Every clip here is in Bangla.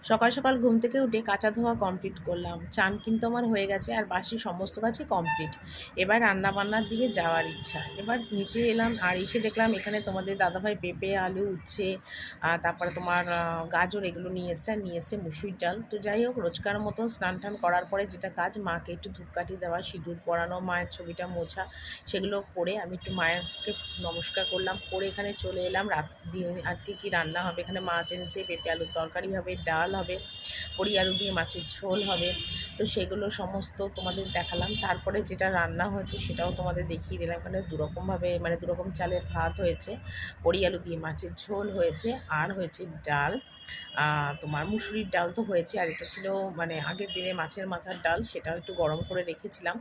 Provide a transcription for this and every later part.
সকাল সকাল ঘুম থেকে উঠে কাচা ধোয়া কমপ্লিট করলাম, চান কিন্তু আমার হয়ে গেছে আর বাসি সমস্ত কাজই কমপ্লিট। এবার রান্না বান্নার দিকে যাওয়ার ইচ্ছা। এবার নিচে এলাম আর এসে দেখলাম এখানে তোমাদের দাদাভাই পেঁপে আলু উচ্ছে তারপরে তোমার গাজর এগুলো নিয়ে এসছে, আর নিয়ে এসছে মুসুরির ডাল। তো যাই হোক, রোজকার মতন স্নান টান করার পরে যেটা কাজ, মাকে একটু ধূপকাঠি দেওয়া, সিঁদুর পরানো, মায়ের ছবিটা মোছা, সেগুলো করে আমি একটু মায়েরকে নমস্কার করলাম, করে এখানে চলে এলাম। রাত দিন আজকে কি রান্না হবে, এখানে মাছ এনেছে, পেঁপে আলুর তরকারি হবে, ডাল হবে, বড়ি আলু দিয়ে মাছের ঝোল হবে। তো সেগুলো সমস্ত তোমাদের দেখালাম। তারপরে যেটা রান্না হয়েছে সেটাও তোমাদের দেখিয়ে দিলাম। এখানে দুরকমভাবে মানে দুরকম চালের ভাত হয়েছে, বড়ি আলু দিয়ে মাছের ঝোল হয়েছে, আর হয়েছে ডাল। তোমার মুসুরির ডাল তো হয়েছে, আর এটা ছিল মানে আগের দিনে মাছের মাথার ডাল, সেটাও একটু গরম করে রেখেছিলাম,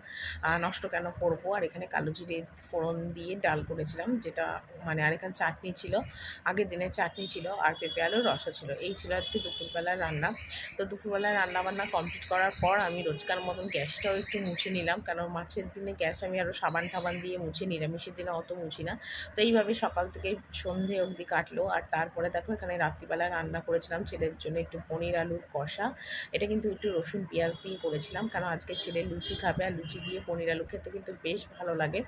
নষ্ট কেন করবো। আর এখানে কালো জিরে ফোড়ন দিয়ে ডাল করেছিলাম, যেটা মানে আর এখানে চাটনি ছিল, আগের দিনের চাটনি ছিল, আর পেঁপে আলুর রসা ছিল। এই ছিল আজকে দুপুরবেলার রান্না। তো দুপুরবেলায় রান্নাবান্না কমপ্লিট করার পর আমি রোজকার মতন গ্যাসটাও একটু মুছে নিলাম, কারণ মাছের দিনে গ্যাস আমি আরও সাবান টাবান দিয়ে মুছে, নিরামিষের দিনে অত মুছি না। তো এইভাবে সকাল থেকে সন্ধে অবধি কাটলো। আর তারপরে দেখো এখানে রাত্রিবেলায় রান্না করেছিলাম ছেলের জন্য একটু পনির আলুর কষা। এটা কিন্তু একটু রসুন পেঁয়াজ দিয়ে করেছিলাম, কারণ আজকে ছেলে লুচি খাবে, আর লুচি দিয়ে পনির আলু খেতে কিন্তু বেশ ভালো লাগে।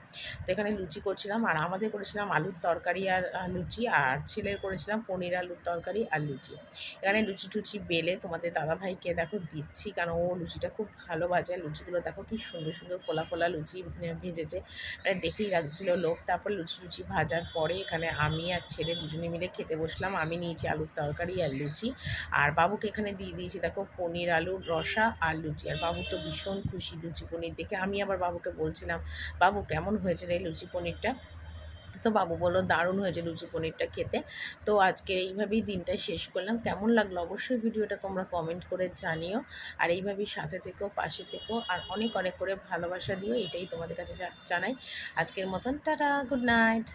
তো এখানে লুচি করছিলাম, আর আমাদের করেছিলাম আলুর তরকারি আর লুচি, আর ছেলের করেছিলাম পনির আলুর তরকারি আর লুচি। এখানে লুচি টুচি বেলে তোমাদের দাদাভাইকে দেখো দিচ্ছি, কারণ ও লুচিটা খুব ভালো ভাজে। লুচিগুলো দেখো কি সুন্দর সুন্দর ফোলা ফোলা লুচি ভেজেছে, মানে দেখেই রাখছিল লোক। তারপর লুচি টুচি ভাজার পরে এখানে আমি আর ছেলে দুজনে মিলে খেতে বসলাম। আমি নিয়েছি আলুর তরকারি আর লুচি, আর বাবুকে এখানে দিয়ে দিয়েছি দেখো পনির আলুর রসা আর লুচি। আর বাবু তো ভীষণ খুশি লুচি পনির দেখে। আমি আবার বাবুকে বলছিলাম, বাবু কেমন হয়েছে রে লুচি পনিরটা? তো বাবু বললো দারুণ হয়েছে লুচি পনিরটা খেতে। তো আজকে এইভাবেই দিনটা শেষ করলাম। কেমন লাগলো অবশ্যই ভিডিওটা তোমরা কমেন্ট করে জানিও, আর এইভাবেই সাথে থেকো, পাশে থেকো, আর অনেক অনেক করে ভালোবাসা দিও, এটাই তোমাদের কাছে জানাই। আজকের মতন টাটা, গুড নাইট।